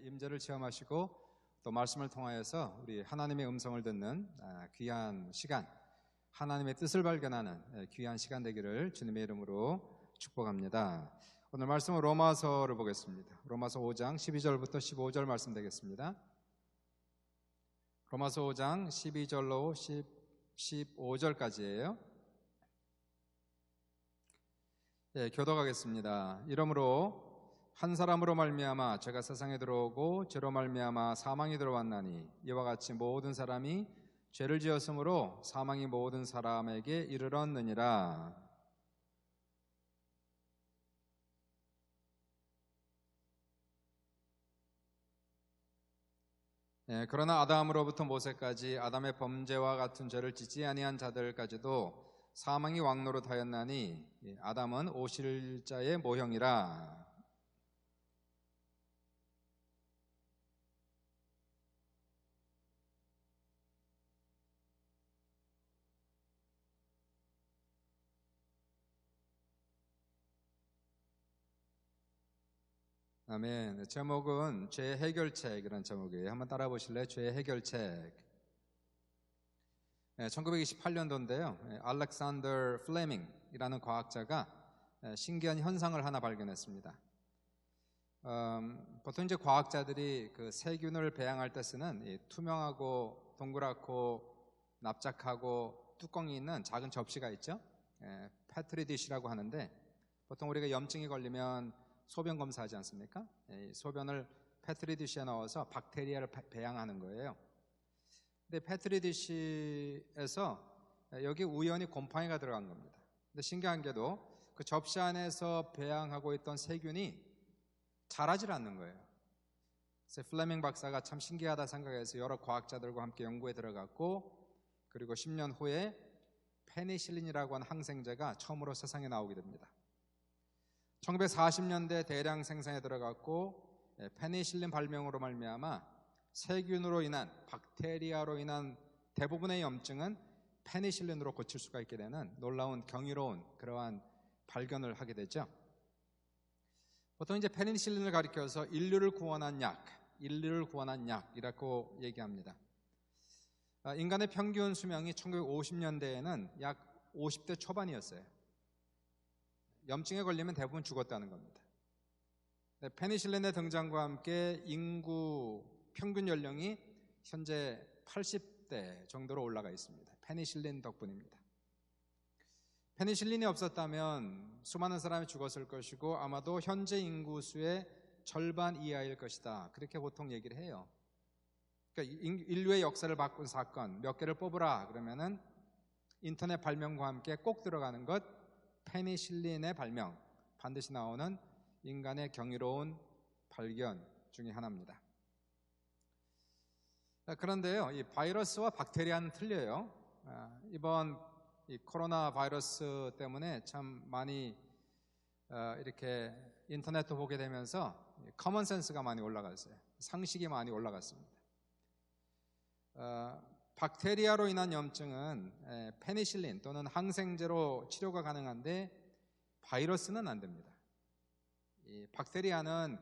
임재를 체험하시고 또 말씀을 통하여서 우리 하나님의 음성을 듣는 귀한 시간, 하나님의 뜻을 발견하는 귀한 시간 되기를 주님의 이름으로 축복합니다. 오늘 말씀은 로마서를 보겠습니다. 로마서 5장 12절부터 15절 말씀 되겠습니다. 로마서 5장 12절로 15절까지예요. 교독하겠습니다. 이러므로 한 사람으로 말미암아 죄가 세상에 들어오고 죄로 말미암아 사망이 들어왔나니 이와 같이 모든 사람이 죄를 지었으므로 사망이 모든 사람에게 이르렀느니라. 그러나 아담으로부터 모세까지 아담의 범죄와 같은 죄를 짓지 아니한 자들까지도 사망이 왕노릇하였나니 아담은 오실 자의 모형이라. 아멘. 제목은 죄의 해결책이라는 제목이에요. 한번 따라 보실래요? 죄의 해결책. 1928년도인데요. 알렉산더 플레밍이라는 과학자가 신기한 현상을 하나 발견했습니다. 보통 이제 과학자들이 그 세균을 배양할 때 쓰는 이 투명하고 동그랗고 납작하고 뚜껑이 있는 작은 접시가 있죠. 패트리 디시라고 하는데 보통 우리가 염증이 걸리면 소변 검사하지 않습니까? 소변을 패트리 디시에 넣어서 박테리아를 배양하는 거예요. 근데 패트리 디시에서 여기 우연히 곰팡이가 들어간 겁니다. 근데 신기한 게도 그 접시 안에서 배양하고 있던 세균이 자라질 않는 거예요. 그래서 플레밍 박사가 참 신기하다 생각해서 여러 과학자들과 함께 연구에 들어갔고, 그리고 10년 후에 페니실린이라고 하는 항생제가 처음으로 세상에 나오게 됩니다. 1940년대 대량 생산에 들어갔고, 페니실린 발명으로 말미암아 세균으로 인한, 박테리아로 인한 대부분의 염증은 페니실린으로 고칠 수가 있게 되는 놀라운 경이로운 그러한 발견을 하게 되죠. 보통 이제 페니실린을 가리켜서 인류를 구원한 약이라고 얘기합니다. 인간의 평균 수명이 1950년대에는 약 50대 초반이었어요. 염증에 걸리면 대부분 죽었다는 겁니다. 페니실린의 등장과 함께 인구 평균 연령이 현재 80대 정도로 올라가 있습니다. 페니실린 덕분입니다. 페니실린이 없었다면 수많은 사람이 죽었을 것이고 아마도 현재 인구수의 절반 이하일 것이다. 그렇게 보통 얘기를 해요. 그러니까 인류의 역사를 바꾼 사건 몇 개를 뽑으라 그러면은 인터넷 발명과 함께 꼭 들어가는 것, 페니실린의 발명, 반드시 나오는 인간의 경이로운 발견 중에 하나입니다. 그런데요, 이 바이러스와 박테리아는 틀려요. 이번 이 코로나 바이러스 때문에 참 많이 이렇게 인터넷도 보게 되면서 커먼 센스가 많이 올라갔어요. 상식이 많이 올라갔습니다. 박테리아로 인한 염증은 페니실린 또는 항생제로 치료가 가능한데 바이러스는 안 됩니다. 이 박테리아는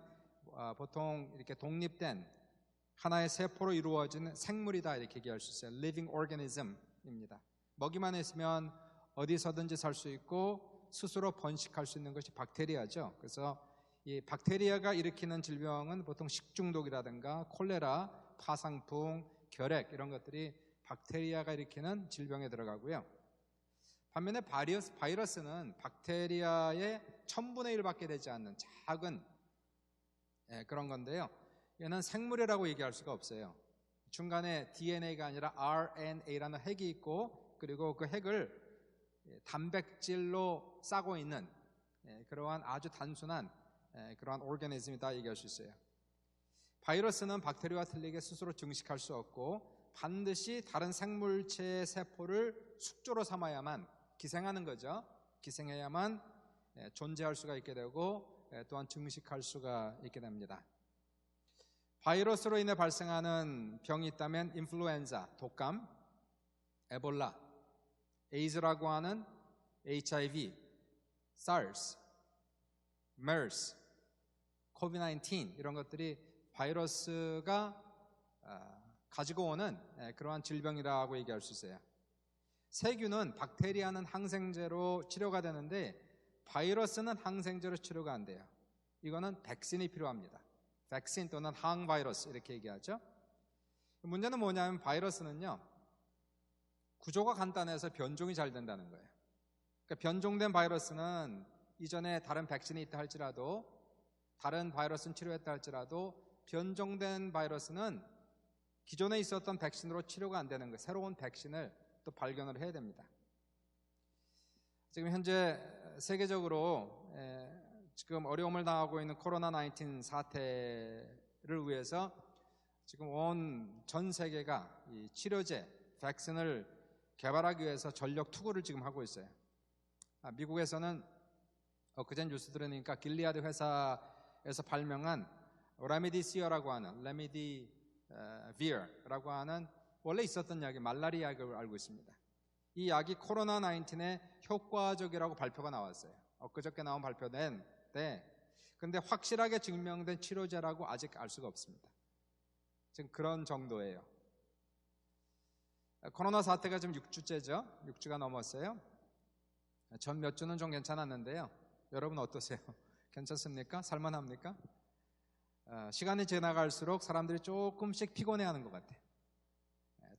보통 이렇게 독립된 하나의 세포로 이루어진 생물이다 이렇게 얘기할 수 있어요. living organism입니다. 먹이만 있으면 어디서든지 살 수 있고 스스로 번식할 수 있는 것이 박테리아죠. 그래서 이 박테리아가 일으키는 질병은 보통 식중독이라든가 콜레라, 파상풍, 결핵 이런 것들이 박테리아가 일으키는 질병에 들어가고요. 반면에 바이러스는 박테리아의 1000분의 1밖에 되지 않는 작은 그런 건데요. 얘는 생물이라고 얘기할 수가 없어요. 중간에 DNA가 아니라 RNA라는 핵이 있고, 그리고 그 핵을 단백질로 싸고 있는 그러한 아주 단순한 그러한 오르가니즘이다 얘기할 수 있어요. 바이러스는 박테리아와 틀리게 스스로 증식할 수 없고 반드시 다른 생물체의 세포를 숙조로 삼아야만, 기생하는 거죠. 기생해야만 존재할 수가 있게 되고 또한 증식할 수가 있게 됩니다. 바이러스로 인해 발생하는 병이 있다면 인플루엔자, 독감, 에볼라, 에이즈라고 하는 HIV, SARS, MERS, COVID-19 이런 것들이 바이러스가 가지고 오는 그러한 질병이라고 얘기할 수 있어요. 세균은 박테리아는 항생제로 치료가 되는데 바이러스는 항생제로 치료가 안 돼요. 이거는 백신이 필요합니다. 백신 또는 항바이러스 이렇게 얘기하죠. 문제는 뭐냐면 바이러스는요, 구조가 간단해서 변종이 잘 된다는 거예요. 그러니까 변종된 바이러스는 이전에 다른 백신이 있다 할지라도, 다른 바이러스는 치료했다 할지라도 변종된 바이러스는 기존에 있었던 백신으로 치료가 안 되는 거예요. 새로운 백신을 또 발견을 해야 됩니다. 지금 현재 세계적으로 지금 어려움을 당하고 있는 코로나19 사태를 위해서 지금 온 전 세계가 이 치료제, 백신을 개발하기 위해서 전력 투구를 지금 하고 있어요. 미국에서는 그전 뉴스 들으니까 길리아드 회사에서 발명한 레미디시어라고 하는 레미디비어라고 하는 원래 있었던 약이 말라리아 약을 알고 있습니다. 이 약이 코로나19에 효과적이라고 발표가 나왔어요. 엊그저께 나온 발표인데 근데 확실하게 증명된 치료제라고 아직 알 수가 없습니다. 지금 그런 정도예요. 코로나 사태가 지금 6주째죠. 6주가 넘었어요. 전 몇 주는 좀 괜찮았는데요. 여러분 어떠세요? 괜찮습니까? 살만합니까? 시간이 지나갈수록 사람들이 조금씩 피곤해하는 것 같아요.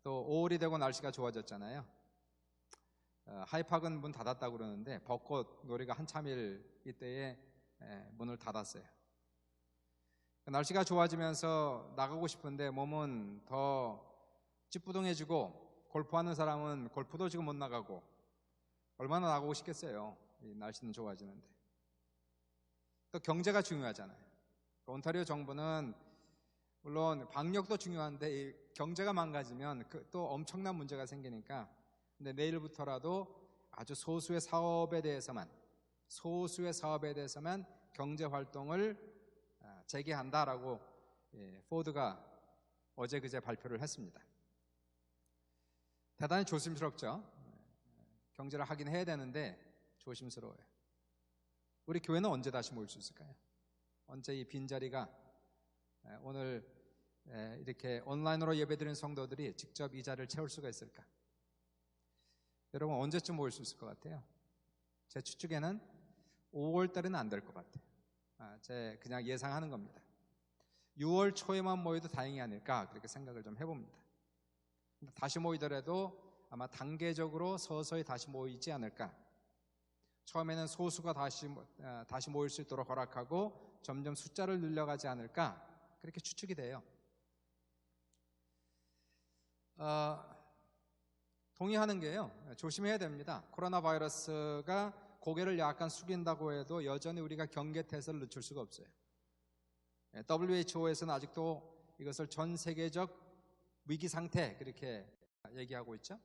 또 5월이 되고 날씨가 좋아졌잖아요. 하이파크는 문 닫았다고 그러는데 벚꽃 놀이가 한참일 이때에 문을 닫았어요. 날씨가 좋아지면서 나가고 싶은데 몸은 더 찌뿌둥해지고, 골프하는 사람은 골프도 지금 못 나가고, 얼마나 나가고 싶겠어요. 이 날씨는 좋아지는데. 또 경제가 중요하잖아요. 온타리오 정부는 물론 방역도 중요한데 이 경제가 망가지면 또 엄청난 문제가 생기니까, 근데 내일부터라도 아주 소수의 사업에 대해서만 경제 활동을 재개한다라고 포드가 어제 그제 발표를 했습니다. 대단히 조심스럽죠. 경제를 하긴 해야 되는데 조심스러워요. 우리 교회는 언제 다시 모일 수 있을까요? 언제 이 빈자리가, 오늘 이렇게 온라인으로 예배드리는 성도들이 직접 이 자리를 채울 수가 있을까? 여러분 언제쯤 모일 수 있을 것 같아요? 제 추측에는 5월 달에는 안 될 것 같아요. 제 그냥 예상하는 겁니다. 6월 초에만 모여도 다행이 아닐까 그렇게 생각을 좀 해봅니다. 다시 모이더라도 아마 단계적으로 서서히 다시 모이지 않을까. 처음에는 소수가 다시 모일 수 있도록 허락하고 점점 숫자를 늘려가지 않을까 그렇게 추측이 돼요. 동의하는 게요, 조심해야 됩니다. 코로나 바이러스가 고개를 약간 숙인다고 해도 여전히 우리가 경계태세를 늦출 수가 없어요. WHO에서는 아직도 이것을 전 세계적 위기 상태 그렇게 얘기하고 있죠.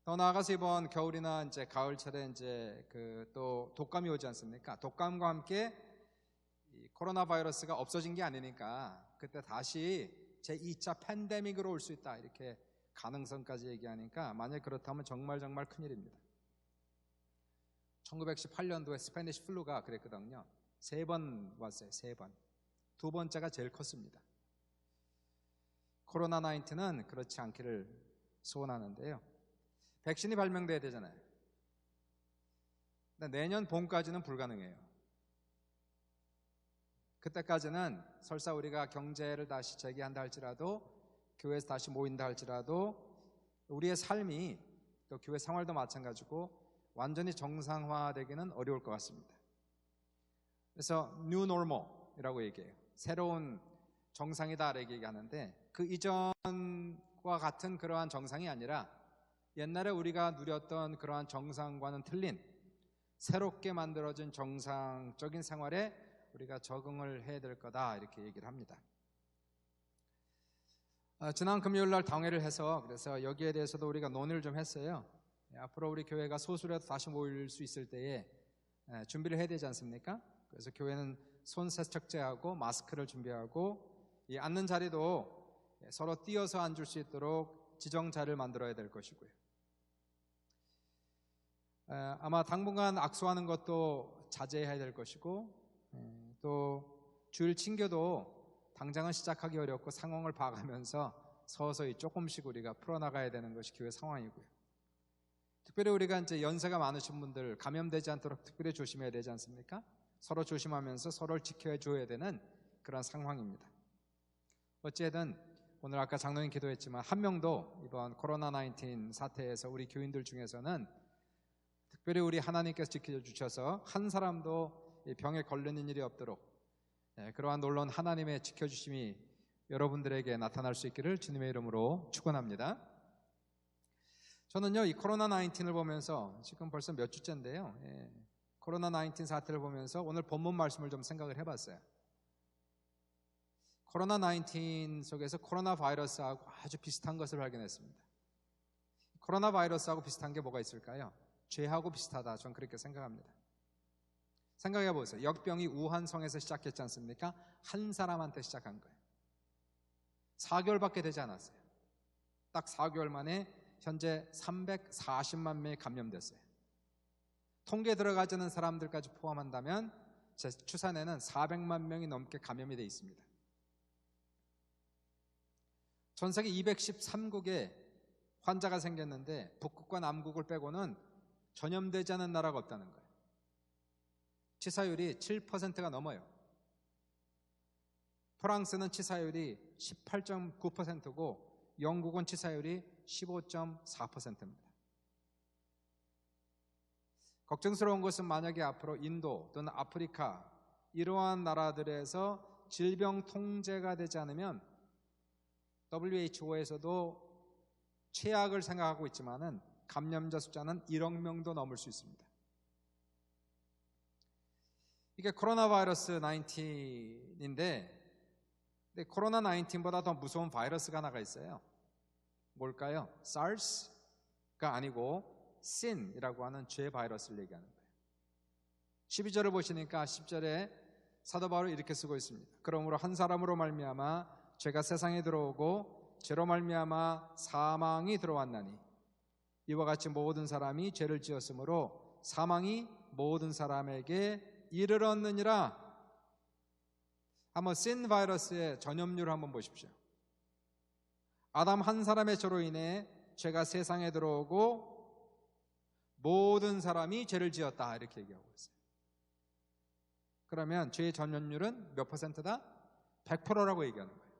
더 나아가서 이번 겨울이나 이제 가을철에 이제 또 독감이 오지 않습니까? 독감과 함께 이 코로나 바이러스가 없어진 게 아니니까 그때 다시 제2차 팬데믹으로 올 수 있다 이렇게 가능성까지 얘기하니까, 만약 그렇다면 정말 큰일입니다. 1918년도에 스페니쉬 플루가 그랬거든요. 3번 왔어요. 3번. 두 번째가 제일 컸습니다. 코로나19는 그렇지 않기를 소원하는데요. 백신이 발명돼야 되잖아요. 근데 내년 봄까지는 불가능해요. 그때까지는 설사 우리가 경제를 다시 재개한다 할지라도, 교회에서 다시 모인다 할지라도 우리의 삶이, 또 교회 생활도 마찬가지고 완전히 정상화되기는 어려울 것 같습니다. 그래서 New Normal이라고 얘기해요. 새로운 정상이다 이렇게 얘기하는데, 그 이전과 같은 그러한 정상이 아니라 옛날에 우리가 누렸던 그러한 정상과는 틀린 새롭게 만들어진 정상적인 생활에 우리가 적응을 해야 될 거다 이렇게 얘기를 합니다. 지난 금요일 날 당회를 해서 그래서 여기에 대해서도 우리가 논의를 좀 했어요. 앞으로 우리 교회가 소수라도 다시 모일 수 있을 때에 준비를 해야 되지 않습니까? 그래서 교회는 손 세척제하고 마스크를 준비하고, 이 앉는 자리도 서로 띄어서 앉을 수 있도록 지정 자리를 만들어야 될 것이고요. 아마 당분간 악수하는 것도 자제해야 될 것이고, 또 주일 친교도 당장은 시작하기 어렵고 상황을 봐가면서 서서히 조금씩 우리가 풀어나가야 되는 것이 교회 상황이고요. 특별히 우리가 이제 연세가 많으신 분들 감염되지 않도록 특별히 조심해야 되지 않습니까? 서로 조심하면서 서로를 지켜줘야 되는 그런 상황입니다. 어쨌든 오늘 아까 장로님 기도했지만 한 명도 이번 코로나19 사태에서 우리 교인들 중에서는 특별히 우리 하나님께서 지켜주셔서 한 사람도 이 병에 걸리는 일이 없도록 그러한 놀라운 하나님의 지켜주심이 여러분들에게 나타날 수 있기를 주님의 이름으로 축원합니다. 저는요 이 코로나19을 보면서 지금 벌써 몇 주째인데요, 코로나19 사태를 보면서 오늘 본문 말씀을 좀 생각을 해봤어요. 코로나19 속에서 코로나 바이러스하고 아주 비슷한 것을 발견했습니다. 코로나 바이러스하고 비슷한 게 뭐가 있을까요? 죄하고 비슷하다, 저는 그렇게 생각합니다. 생각해 보세요. 역병이 우한성에서 시작했지 않습니까? 한 사람한테 시작한 거예요. 4개월밖에 되지 않았어요. 딱 4개월 만에 현재 340만 명이 감염됐어요. 통계 들어가지 않은 사람들까지 포함한다면 제 추산에는 400만 명이 넘게 감염이 되어 있습니다. 전 세계 213국에 환자가 생겼는데 북극과 남극을 빼고는 전염되지 않은 나라가 없다는 거예요. 치사율이 7%가 넘어요. 프랑스는 치사율이 18.9%고 영국은 치사율이 15.4%입니다. 걱정스러운 것은 만약에 앞으로 인도 또는 아프리카 이러한 나라들에서 질병 통제가 되지 않으면 WHO에서도 최악을 생각하고 있지만은 감염자 숫자는 1억 명도 넘을 수 있습니다. 이게 코로나 바이러스 19인데 코로나 19보다 더 무서운 바이러스가 하나가 있어요. 뭘까요? SARS가 아니고 SIN이라고 하는 죄 바이러스를 얘기하는 거예요. 12절을 보시니까 10절에 사도 바울이 이렇게 쓰고 있습니다. 그러므로 한 사람으로 말미암아 죄가 세상에 들어오고 죄로 말미암아 사망이 들어왔나니 이와 같이 모든 사람이 죄를 지었으므로 사망이 모든 사람에게 이르렀느니라. 한번 신 바이러스의 전염률을 한번 보십시오. 아담 한 사람의 죄로 인해 죄가 세상에 들어오고 모든 사람이 죄를 지었다, 이렇게 얘기하고 있어요. 그러면 죄의 전염률은 몇 퍼센트다? 100%라고 얘기하는 거예요.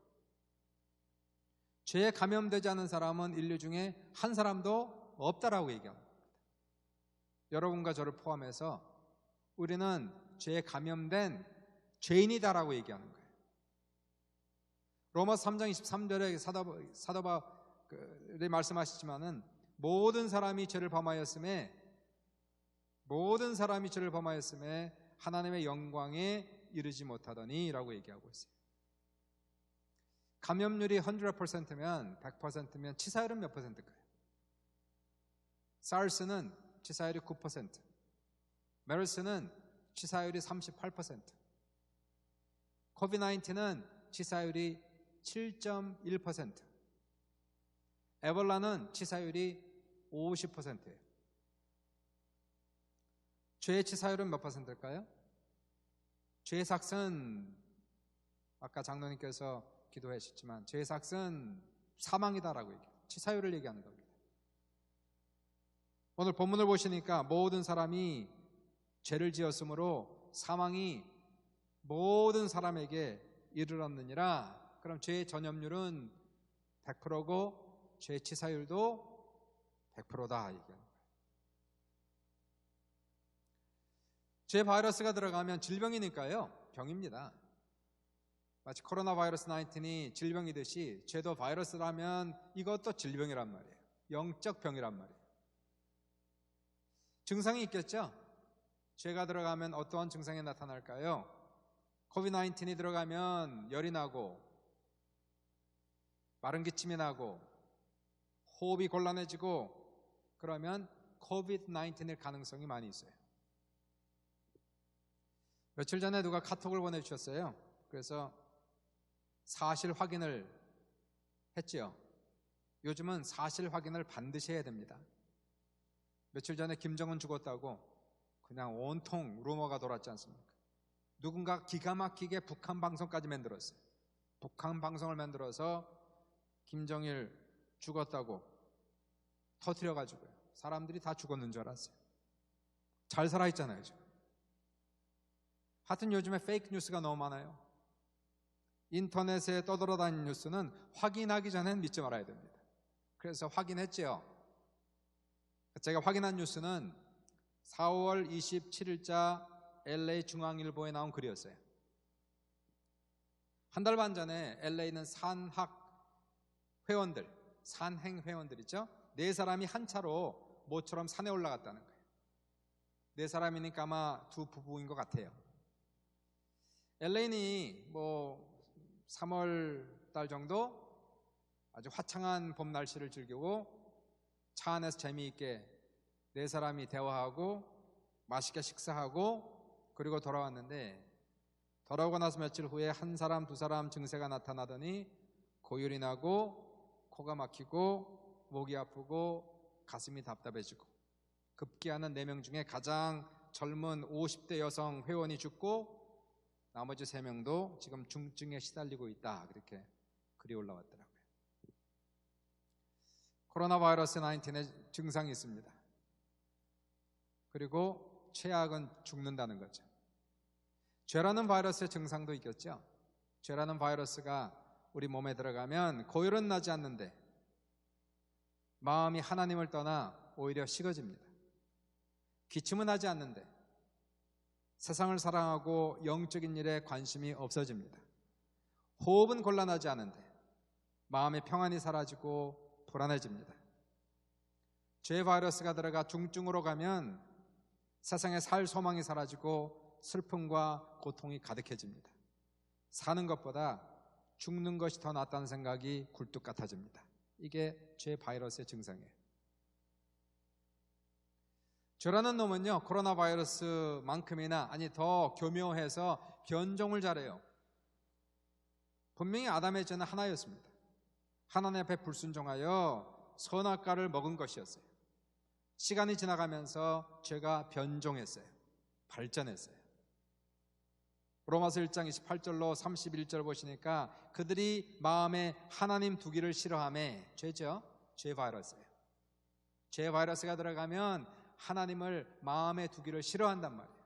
죄에 감염되지 않은 사람은 인류 중에 한 사람도 없다라고 얘기합니다. 여러분과 저를 포함해서 우리는 죄에 감염된 죄인이다라고 얘기하는 거예요. 로마서 3장 23절에 사도 바울이 말씀하시지만은 모든 사람이 죄를 범하였음에 하나님의 영광에 이르지 못하더니 라고 얘기하고 있어요. 감염률이 100%면 100%면 치사율은 몇 퍼센트일까요? SARS는 치사율이 9%, 메르스는 치사율이 38%, 코비드-19는 치사율이 7.1%, 에볼라는 치사율이 50%예요. 죄의 치사율은 몇 퍼센트일까요? 죄의 삭은 아까 장로님께서 기도하셨지만 죄의 삭은 사망이다라고 얘기해요. 치사율을 얘기하는 겁니다. 오늘 본문을 보시니까 모든 사람이 죄를 지었으므로 사망이 모든 사람에게 이르렀느니라. 그럼 죄의 전염률은 100%고 죄의 치사율도 100%다 얘기하는 거예요. 죄 바이러스가 들어가면 질병이니까요, 병입니다. 마치 코로나 바이러스 19이 질병이듯이 죄도 바이러스라면 이것도 질병이란 말이에요. 영적 병이란 말이에요. 증상이 있겠죠? 죄가 들어가면 어떠한 증상이 나타날까요? 코비드-19이 들어가면 열이 나고 마른 기침이 나고 호흡이 곤란해지고 그러면 코비드-19일 가능성이 많이 있어요. 며칠 전에 누가 카톡을 보내주셨어요. 그래서 사실 확인을 했지요. 요즘은 사실 확인을 반드시 해야 됩니다. 며칠 전에 김정은 죽었다고 그냥 온통 루머가 돌았지 않습니까? 누군가 기가 막히게 북한 방송까지 만들었어요. 북한 방송을 만들어서 김정일 죽었다고 터뜨려가지고요. 사람들이 다 죽었는 줄 알았어요. 잘 살아있잖아요, 지금. 하여튼 요즘에 페이크 뉴스가 너무 많아요. 인터넷에 떠돌아다니는 뉴스는 확인하기 전엔 믿지 말아야 됩니다. 그래서 확인했지요. 제가 확인한 뉴스는 4월 27일자 LA 중앙일보에 나온 글이었어요. 한 달 반 전에 LA는 산행 회원들이죠. 4사람이 한 차로 모처럼 산에 올라갔다는 거예요. 4사람이니까 아마 두 부부인 것 같아요. LA는 3월 달 정도 아주 화창한 봄 날씨를 즐기고 차 안에서 재미있게 4사람이 대화하고 맛있게 식사하고 그리고 돌아왔는데, 돌아오고 나서 며칠 후에 1사람, 2사람 증세가 나타나더니 고열이 나고 코가 막히고 목이 아프고 가슴이 답답해지고, 급기야는 4명 중에 가장 젊은 50대 여성 회원이 죽고 나머지 3명도 지금 중증에 시달리고 있다, 그렇게 글이 올라왔더라고요. 코로나 바이러스 19의 증상이 있습니다. 그리고 최악은 죽는다는 거죠. 죄라는 바이러스의 증상도 있겠죠. 죄라는 바이러스가 우리 몸에 들어가면 고열은 나지 않는데 마음이 하나님을 떠나 오히려 식어집니다. 기침은 하지 않는데 세상을 사랑하고 영적인 일에 관심이 없어집니다. 호흡은 곤란하지 않은데 마음의 평안이 사라지고 불안해집니다. 죄 바이러스가 들어가 중증으로 가면 세상에 살 소망이 사라지고 슬픔과 고통이 가득해집니다. 사는 것보다 죽는 것이 더 낫다는 생각이 굴뚝 같아집니다. 이게 죄 바이러스의 증상이에요. 죄라는 놈은요, 코로나 바이러스만큼이나 아니 더 교묘해서 변종을 잘해요. 분명히 아담의 죄는 하나였습니다. 하나님 앞에 불순종하여 선악과를 먹은 것이었어요. 시간이 지나가면서 죄가 변종했어요. 발전했어요. 로마서 1장 28절로 31절 보시니까 그들이 마음에 하나님 두기를 싫어하며, 죄죠. 죄 바이러스예요. 죄 바이러스가 들어가면 하나님을 마음에 두기를 싫어한단 말이에요.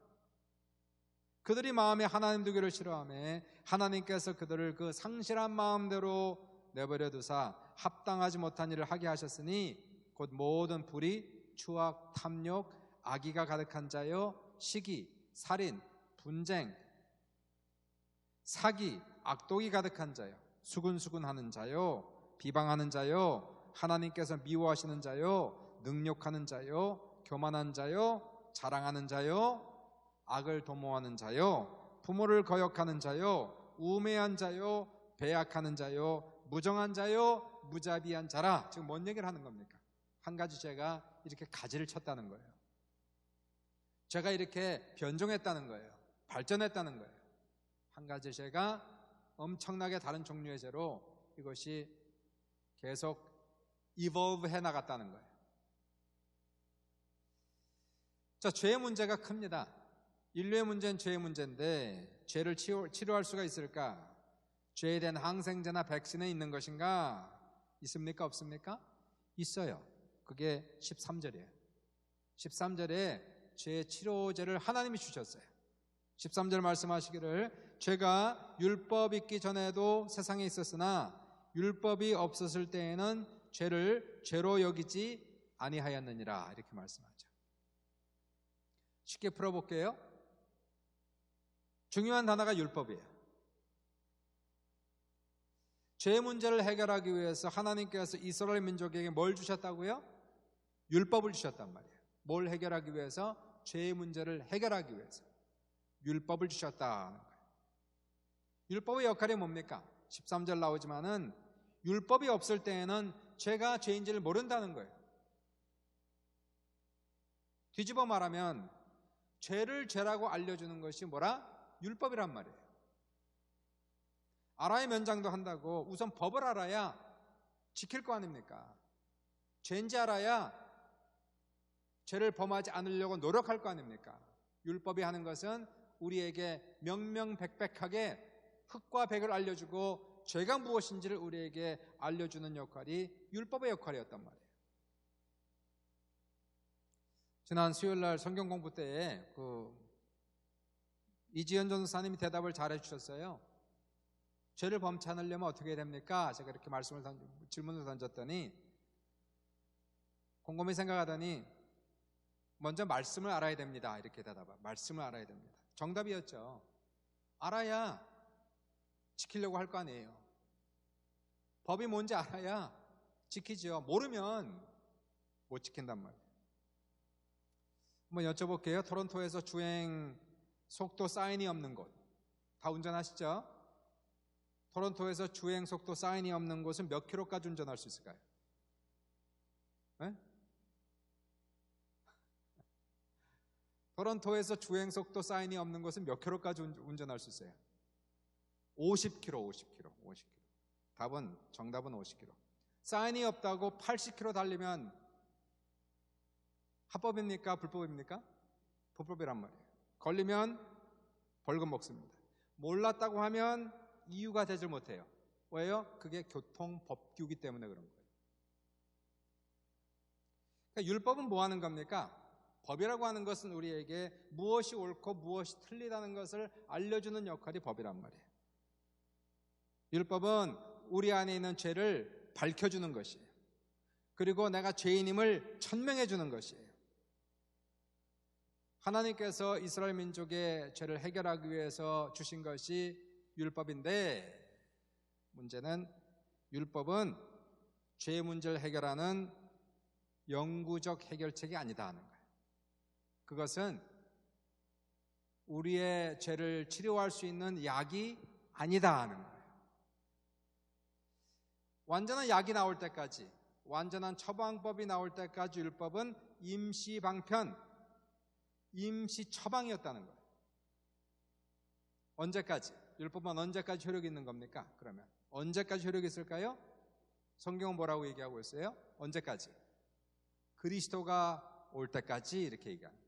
그들이 마음에 하나님 두기를 싫어하며 하나님께서 그들을 그 상실한 마음대로 내버려 두사 합당하지 못한 일을 하게 하셨으니 곧 모든 불의, 추악, 탐욕, 악의가 가득한 자요, 시기, 살인, 분쟁, 사기, 악독이 가득한 자요, 수군수군하는 자요, 비방하는 자요, 하나님께서 미워하시는 자요, 능욕하는 자요, 교만한 자요, 자랑하는 자요, 악을 도모하는 자요, 부모를 거역하는 자요, 우매한 자요, 배약하는 자요, 무정한 자요, 무자비한 자라. 지금 뭔 얘기를 하는 겁니까? 한 가지 죄가 이렇게 가지를 쳤다는 거예요. 죄가 이렇게 변종했다는 거예요. 발전했다는 거예요. 한 가지 죄가 엄청나게 다른 종류의 죄로 이것이 계속 evolve 해 나갔다는 거예요. 자, 죄의 문제가 큽니다. 인류의 문제는 죄의 문제인데 죄를 치료할 수가 있을까? 죄에 대한 항생제나 백신은 있는 것인가? 있습니까? 없습니까? 있어요. 그게 13절이에요. 13절에 죄의 치료제를 하나님이 주셨어요. 13절 말씀하시기를 죄가 율법 있기 전에도 세상에 있었으나 율법이 없었을 때에는 죄를 죄로 여기지 아니하였느니라, 이렇게 말씀하죠. 쉽게 풀어볼게요. 중요한 단어가 율법이에요. 죄 문제를 해결하기 위해서 하나님께서 이스라엘 민족에게 뭘 주셨다고요? 율법을 주셨단 말이에요. 뭘 해결하기 위해서? 죄의 문제를 해결하기 위해서 율법을 주셨다는 거예요. 율법의 역할이 뭡니까? 13절 나오지만은 율법이 없을 때에는 죄가 죄인지를 모른다는 거예요. 뒤집어 말하면 죄를 죄라고 알려주는 것이 뭐라? 율법이란 말이에요. 알아야 면장도 한다고 우선 법을 알아야 지킬 거 아닙니까? 죄인지 알아야 죄를 범하지 않으려고 노력할 거 아닙니까? 율법이 하는 것은 우리에게 명명백백하게 흑과 백을 알려주고 죄가 무엇인지를 우리에게 알려주는 역할이 율법의 역할이었단 말이에요. 지난 수요일날 성경 공부 때에 이지연 전도사님이 대답을 잘해 주셨어요. 죄를 범치 않으려면 어떻게 해야 됩니까? 제가 이렇게 질문을 던졌더니 곰곰이 생각하더니 먼저 말씀을 알아야 됩니다. 이렇게 대답하. 말씀을 알아야 됩니다. 정답이었죠. 알아야 지키려고 할 거 아니에요. 법이 뭔지 알아야 지키죠. 모르면 못 지킨단 말이에요. 한번 여쭤볼게요. 토론토에서 주행 속도 사인이 없는 곳, 다 운전하시죠? 토론토에서 주행 속도 사인이 없는 곳은 몇 킬로까지 운전할 수 있을까요? 네? 토론토에서 주행 속도 사인이 없는 곳은 몇 킬로까지 운전할 수 있어요? 50km. 정답은 50km. 사인이 없다고 80km 달리면 합법입니까? 불법입니까? 불법이란 말이에요. 걸리면 벌금 먹습니다. 몰랐다고 하면 이유가 되질 못해요. 왜요? 그게 교통법규이기 때문에 그런 거예요. 그러니까 율법은 뭐 하는 겁니까? 법이라고 하는 것은 우리에게 무엇이 옳고 무엇이 틀리다는 것을 알려주는 역할이 법이란 말이에요. 율법은 우리 안에 있는 죄를 밝혀주는 것이에요. 그리고 내가 죄인임을 천명해 주는 것이에요. 하나님께서 이스라엘 민족의 죄를 해결하기 위해서 주신 것이 율법인데, 문제는 율법은 죄 문제를 해결하는 영구적 해결책이 아니다 하는 거예요. 그것은 우리의 죄를 치료할 수 있는 약이 아니다 하는 거예요. 완전한 약이 나올 때까지, 완전한 처방법이 나올 때까지 율법은 임시 방편, 임시 처방이었다는 거예요. 언제까지? 율법은 언제까지 효력이 있는 겁니까? 그러면 언제까지 효력이 있을까요? 성경은 뭐라고 얘기하고 있어요? 언제까지? 그리스도가 올 때까지 이렇게 얘기하는 거예요.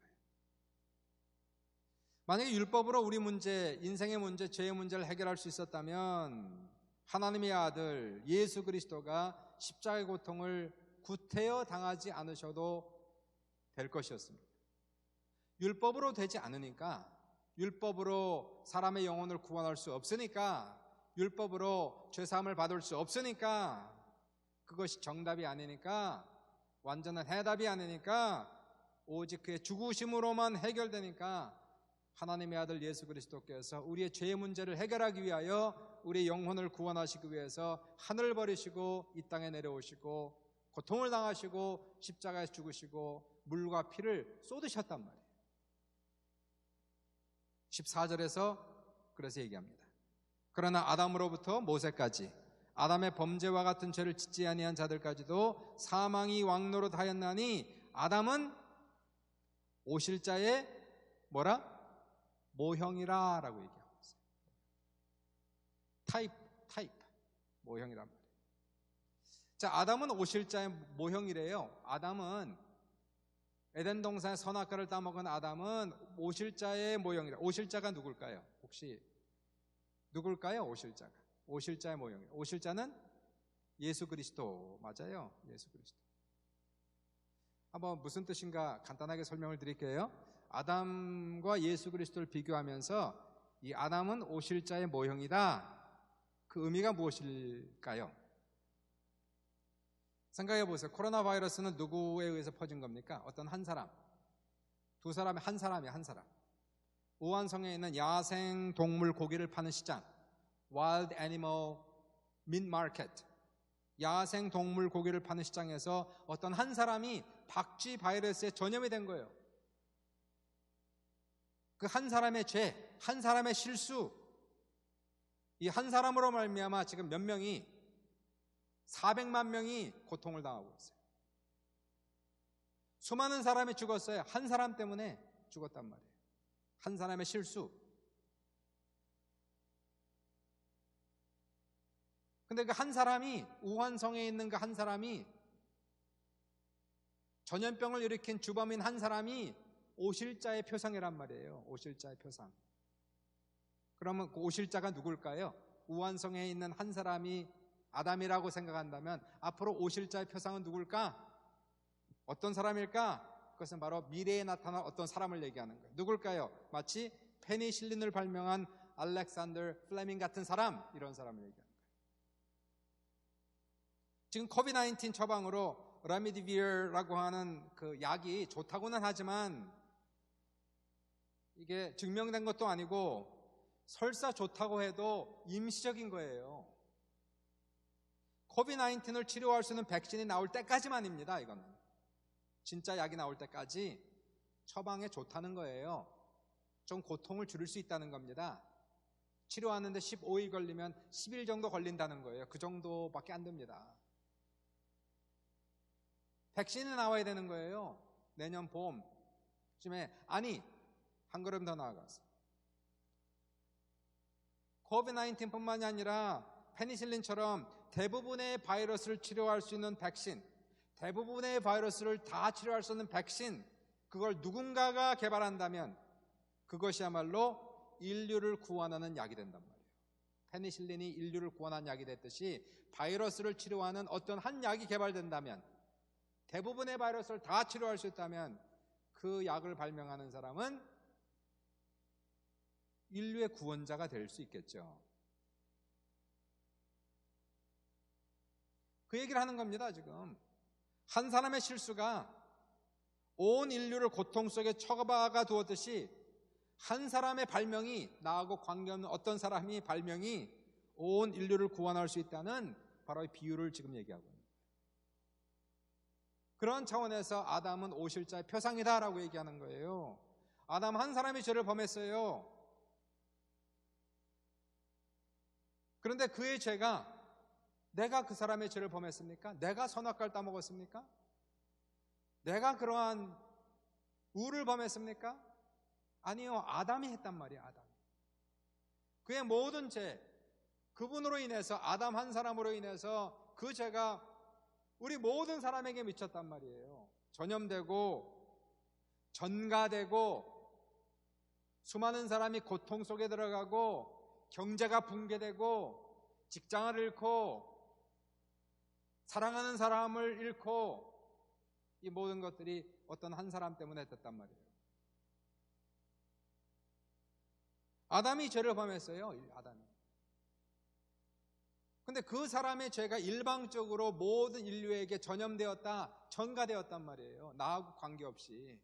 만약에 율법으로 우리 문제, 인생의 문제, 죄의 문제를 해결할 수 있었다면 하나님의 아들 예수 그리스도가 십자가의 고통을 구태여 당하지 않으셔도 될 것이었습니다. 율법으로 되지 않으니까, 율법으로 사람의 영혼을 구원할 수 없으니까, 율법으로 죄사함을 받을 수 없으니까, 그것이 정답이 아니니까, 완전한 해답이 아니니까, 오직 그의 죽으심으로만 해결되니까 하나님의 아들 예수 그리스도께서 우리의 죄의 문제를 해결하기 위하여 우리의 영혼을 구원하시기 위해서 하늘을 버리시고 이 땅에 내려오시고 고통을 당하시고 십자가에 죽으시고 물과 피를 쏟으셨단 말이에요. 14절에서 그래서 얘기합니다. 그러나 아담으로부터 모세까지 아담의 범죄와 같은 죄를 짓지 아니한 자들까지도 사망이 왕노릇하였나니 아담은 오실 자의 뭐라? 모형이라 라고 얘기하고 있어요. 타입 모형이란 말이에요. 자, 아담은 오실 자의 모형이래요. 아담은 에덴 동산의 선악과를 따먹은 아담은 오실 자의 모형이라. 오실 자가 누굴까요? 혹시 누굴까요? 오실 자가. 오실 자의 모형이에요. 오실 자는 예수 그리스도 맞아요. 예수 그리스도. 한번 무슨 뜻인가 간단하게 설명을 드릴게요. 아담과 예수 그리스도를 비교하면서 이 아담은 오실 자의 모형이다. 그 의미가 무엇일까요? 생각해 보세요. 코로나 바이러스는 누구에 의해서 퍼진 겁니까? 어떤 한 사람, 두 사람의 한 사람이 한 사람. 우한성에 있는 야생 동물 고기를 파는 시장, Wild Animal Meat Market, 야생 동물 고기를 파는 시장에서 어떤 한 사람이 박쥐 바이러스에 전염이 된 거예요. 그 한 사람의 죄, 한 사람의 실수, 이 한 사람으로 말미암아 지금 몇 명이 400만 명이 고통을 당하고 있어요. 수많은 사람이 죽었어요. 한 사람 때문에 죽었단 말이에요. 한 사람의 실수. 근데 그 한 사람이, 우한성에 있는 그 한 사람이, 전염병을 일으킨 주범인 한 사람이 오실 자의 표상이란 말이에요. 오실 자의 표상. 그러면 그 오실 자가 누굴까요? 우환성에 있는 한 사람이 아담이라고 생각한다면 앞으로 오실 자의 표상은 누굴까? 어떤 사람일까? 그것은 바로 미래에 나타날 어떤 사람을 얘기하는 거예요. 누굴까요? 마치 페니실린을 발명한 알렉산더 플레밍 같은 사람, 이런 사람을 얘기하는 거예요. 지금 코비드-19 처방으로 라미디비어라고 하는 그 약이 좋다고는 하지만 이게 증명된 것도 아니고 설사 좋다고 해도 임시적인 거예요. 코비드-19을 치료할 수 있는 백신이 나올 때까지만입니다. 이거는 진짜 약이 나올 때까지 처방에 좋다는 거예요. 좀 고통을 줄일 수 있다는 겁니다. 치료하는데 15일 걸리면 10일 정도 걸린다는 거예요. 그 정도밖에 안 됩니다. 백신이 나와야 되는 거예요. 내년 봄쯤에. 아니, 한 걸음 더 나아가서 코비드-19뿐만이 아니라 페니실린처럼 대부분의 바이러스를 치료할 수 있는 백신, 대부분의 바이러스를 다 치료할 수 있는 백신, 그걸 누군가가 개발한다면 그것이야말로 인류를 구원하는 약이 된단 말이에요. 페니실린이 인류를 구원한 약이 됐듯이 바이러스를 치료하는 어떤 한 약이 개발된다면, 대부분의 바이러스를 다 치료할 수 있다면 그 약을 발명하는 사람은 인류의 구원자가 될 수 있겠죠. 그 얘기를 하는 겁니다. 지금 한 사람의 실수가 온 인류를 고통 속에 처박아 두었듯이 한 사람의 발명이, 나하고 관계없는 어떤 사람이 발명이 온 인류를 구원할 수 있다는 바로 이 비유를 지금 얘기하고 있는 거예요. 그런 차원에서 아담은 오실 자의 표상이다라고 얘기하는 거예요. 아담 한 사람이 죄를 범했어요. 그런데 그의 죄가, 내가 그 사람의 죄를 범했습니까? 내가 선악과를 따먹었습니까? 내가 그러한 우를 범했습니까? 아니요, 아담이 했단 말이에요. 아담이. 그의 모든 죄, 그분으로 인해서, 아담 한 사람으로 인해서 그 죄가 우리 모든 사람에게 미쳤단 말이에요. 전염되고 전가되고 수많은 사람이 고통 속에 들어가고 경제가 붕괴되고 직장을 잃고 사랑하는 사람을 잃고, 이 모든 것들이 어떤 한 사람 때문에 됐단 말이에요. 아담이 죄를 범했어요. 아담이. 근데 그 사람의 죄가 일방적으로 모든 인류에게 전염되었다, 전가되었단 말이에요. 나하고 관계없이.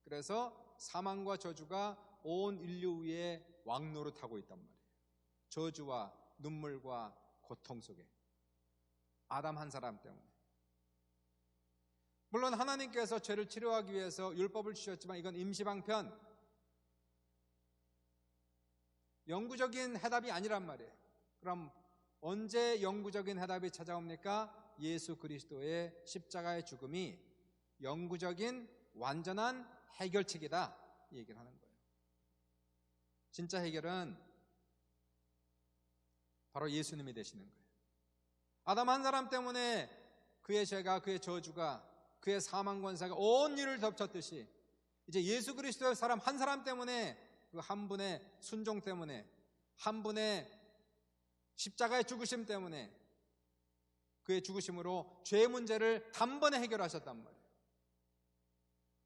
그래서 사망과 저주가 온 인류 위에 왕노릇하고 있단 말이에요. 저주와 눈물과 고통 속에. 아담 한 사람 때문에. 물론 하나님께서 죄를 치료하기 위해서 율법을 주셨지만 이건 임시방편, 영구적인 해답이 아니란 말이에요. 그럼 언제 영구적인 해답이 찾아옵니까? 예수 그리스도의 십자가의 죽음이 영구적인 완전한 해결책이다, 이 얘기를 하는 거예요. 진짜 해결은 바로 예수님이 되시는 거예요. 아담 한 사람 때문에 그의 죄가, 그의 저주가, 그의 사망 권세가 온 인류를 덮쳤듯이 이제 예수 그리스도의 사람 한 사람 때문에, 그 한 분의 순종 때문에, 한 분의 십자가의 죽으심 때문에, 그의 죽으심으로 죄의 문제를 단번에 해결하셨단 말이에요.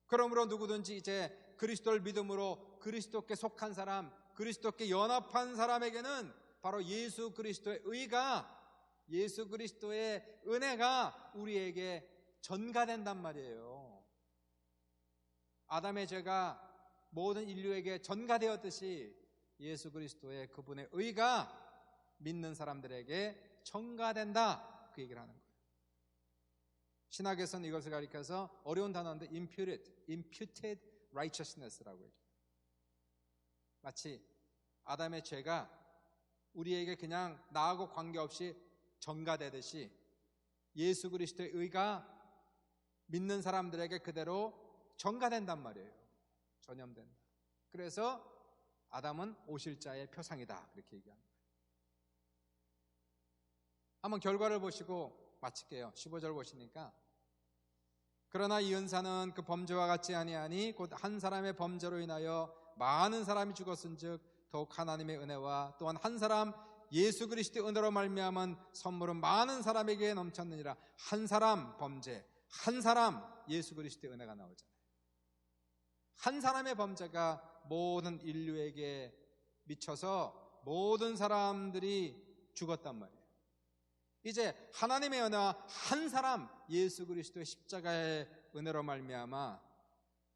그러므로 누구든지 이제 그리스도를 믿음으로 그리스도께 속한 사람, 그리스도께 연합한 사람에게는 바로 예수 그리스도의 의가, 예수 그리스도의 은혜가 우리에게 전가된단 말이에요. 아담의 죄가 모든 인류에게 전가되었듯이 예수 그리스도의 그분의 의가 믿는 사람들에게 전가된다, 그 얘기를 하는 거예요. 신학에서는 이것을 가리켜서 어려운 단어인데 imputed righteousness라고 얘기해요. 마치 아담의 죄가 우리에게 그냥 나하고 관계없이 전가되듯이 예수 그리스도의 의가 믿는 사람들에게 그대로 전가된단 말이에요. 전염된다. 그래서 아담은 오실 자의 표상이다, 그렇게 얘기합니다. 한번 결과를 보시고 마칠게요. 15절 보시니까, 그러나 이 은사는 그 범죄와 같지 아니하니 곧 한 사람의 범죄로 인하여 많은 사람이 죽었은즉 더욱 하나님의 은혜와 또한 한 사람 예수 그리스도의 은혜로 말미암은 선물은 많은 사람에게 넘쳤느니라. 한 사람 범죄, 한 사람 예수 그리스도의 은혜가 나오잖아요. 한 사람의 범죄가 모든 인류에게 미쳐서 모든 사람들이 죽었단 말이에요. 이제 하나님의 은혜와 한 사람 예수 그리스도의 십자가의 은혜로 말미암아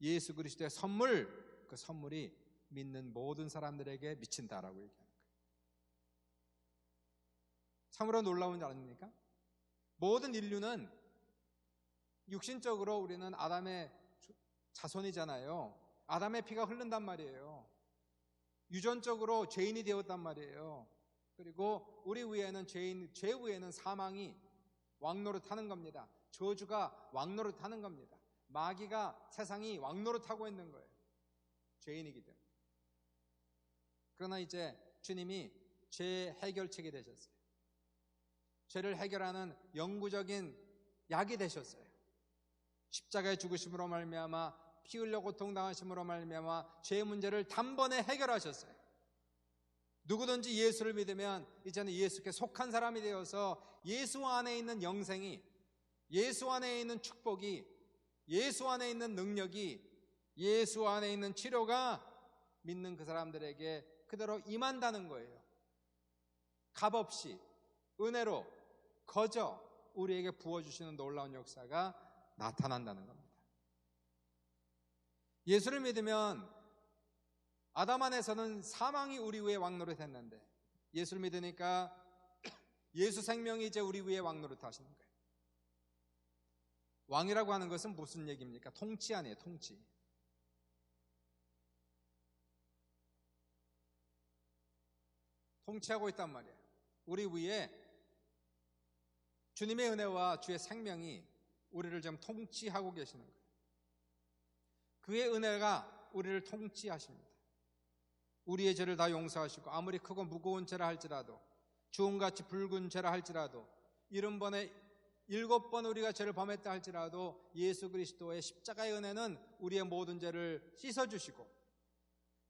예수 그리스도의 선물, 그 선물이 믿는 모든 사람들에게 미친다라고 얘기하는 거예요. 참으로 놀라운 줄 아닙니까? 모든 인류는 육신적으로 우리는 아담의 자손이잖아요. 아담의 피가 흐른단 말이에요. 유전적으로 죄인이 되었단 말이에요. 그리고 우리 위에는 죄 위에는 사망이 왕노릇하는 겁니다. 저주가 왕노릇하는 겁니다. 마귀가 세상이 왕노릇하고 있는 거예요. 죄인이기 때문에. 그러나 이제 주님이 죄 해결책이 되셨어요. 죄를 해결하는 영구적인 약이 되셨어요. 십자가의 죽으심으로 말미암아 피 흘려 고통당하심으로 말미암아 죄의 문제를 단번에 해결하셨어요. 누구든지 예수를 믿으면 이제는 예수께 속한 사람이 되어서 예수 안에 있는 영생이, 예수 안에 있는 축복이, 예수 안에 있는 능력이, 예수 안에 있는 치료가 믿는 그 사람들에게 그대로 임한다는 거예요. 값없이 은혜로 거저 우리에게 부어주시는 놀라운 역사가 나타난다는 겁니다. 예수를 믿으면 아담 안에서는 사망이 우리 위에 왕노릇했는데 예수를 믿으니까 예수 생명이 이제 우리 위에 왕노릇하시는 거예요. 왕이라고 하는 것은 무슨 얘기입니까? 통치 아니에요, 통치. 통치하고 있단 말이에요. 우리 위에 주님의 은혜와 주의 생명이 우리를 지금 통치하고 계시는 거예요. 그의 은혜가 우리를 통치하십니다. 우리의 죄를 다 용서하시고 아무리 크고 무거운 죄라 할지라도 주홍같이 붉은 죄라 할지라도 70번에 7번 우리가 죄를 범했다 할지라도 예수 그리스도의 십자가의 은혜는 우리의 모든 죄를 씻어주시고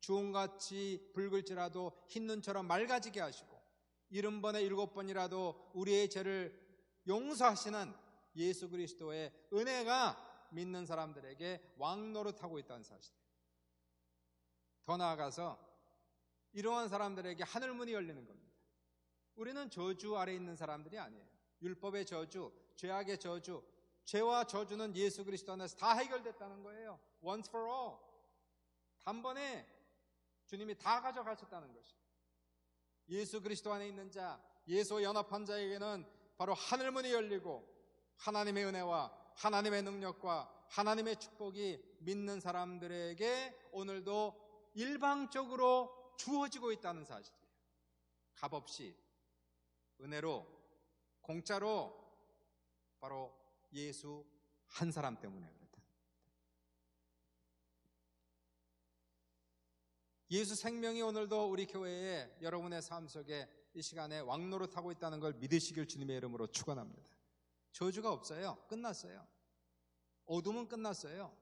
주홍같이 붉을지라도 흰 눈처럼 맑아지게 하시고 70번에 7번이라도 우리의 죄를 용서하시는 예수 그리스도의 은혜가 믿는 사람들에게 왕노릇하고 있다는 사실이에요. 더 나아가서 이러한 사람들에게 하늘문이 열리는 겁니다. 우리는 저주 아래 있는 사람들이 아니에요. 율법의 저주, 죄악의 저주, 죄와 저주는 예수 그리스도 안에서 다 해결됐다는 거예요. Once for all. 단번에 주님이 다 가져가셨다는 것이에요. 예수 그리스도 안에 있는 자, 예수와 연합한 자에게는 바로 하늘문이 열리고 하나님의 은혜와 하나님의 능력과 하나님의 축복이 믿는 사람들에게 오늘도 일방적으로 주어지고 있다는 사실이에요. 값없이 은혜로 공짜로 바로 예수 한 사람 때문에 그렇다. 예수 생명이 오늘도 우리 교회에 여러분의 삶 속에 이 시간에 왕노릇하고 있다는 걸 믿으시길 주님의 이름으로 축원합니다. 저주가 없어요. 끝났어요. 어둠은 끝났어요.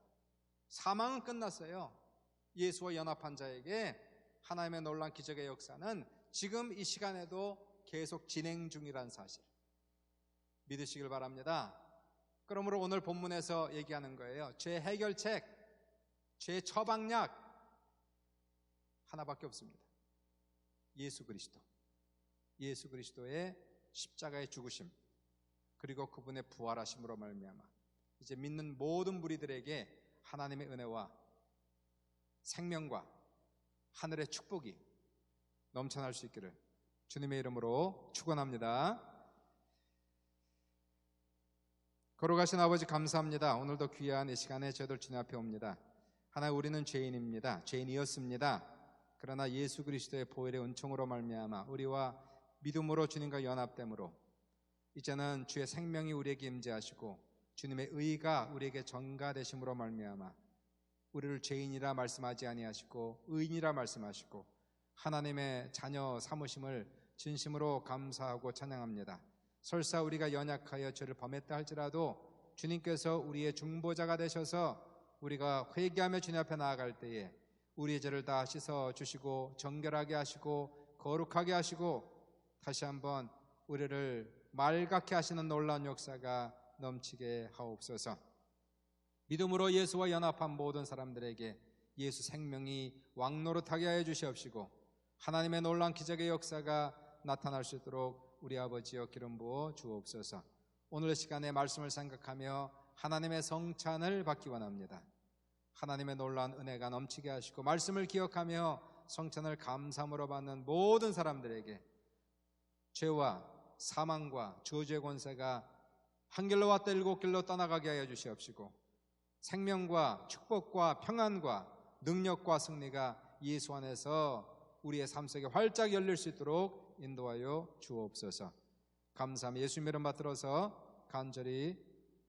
사망은 끝났어요. 예수와 연합한 자에게 하나님의 놀라운 기적의 역사는 지금 이 시간에도 계속 진행 중이라는 사실 믿으시길 바랍니다. 그러므로 오늘 본문에서 얘기하는 거예요. 죄 해결책, 죄 처방약 하나밖에 없습니다. 예수 그리스도. 예수 그리스도의 십자가의 죽으심 그리고 그분의 부활하심으로 말미암아 이제 믿는 모든 무리들에게 하나님의 은혜와 생명과 하늘의 축복이 넘쳐날 수 있기를 주님의 이름으로 축원합니다. 걸어가신 아버지 감사합니다. 오늘도 귀한 이 시간에 저희들 주님 앞에 옵니다. 하나님 우리는 죄인입니다. 죄인이었습니다. 그러나 예수 그리스도의 보혈의 은총으로 말미암아 우리와 믿음으로 주님과 연합됨으로 이제는 주의 생명이 우리에게 임재하시고 주님의 의가 우리에게 전가되심으로 말미암아 우리를 죄인이라 말씀하지 아니하시고 의인이라 말씀하시고 하나님의 자녀 삼으심을 진심으로 감사하고 찬양합니다. 설사 우리가 연약하여 죄를 범했다 할지라도 주님께서 우리의 중보자가 되셔서 우리가 회개하며 주님 앞에 나아갈 때에 우리의 죄를 다 씻어 주시고 정결하게 하시고 거룩하게 하시고 다시 한번 우리를 맑게 하시는 놀라운 역사가 넘치게 하옵소서. 믿음으로 예수와 연합한 모든 사람들에게 예수 생명이 왕노릇하게 하여 주시옵시고 하나님의 놀라운 기적의 역사가 나타날 수 있도록 우리 아버지여 기름 부어 주옵소서. 오늘 시간에 말씀을 생각하며 하나님의 성찬을 받기 원합니다. 하나님의 놀라운 은혜가 넘치게 하시고 말씀을 기억하며 성찬을 감사함으로 받는 모든 사람들에게 죄와 사망과 저주의 권세가 한 길로 왔다 일곱 길로 떠나가게 하여 주시옵시고 생명과 축복과 평안과 능력과 승리가 예수 안에서 우리의 삶 속에 활짝 열릴 수 있도록 인도하여 주옵소서. 감사하며 예수님 이름 받들어서 간절히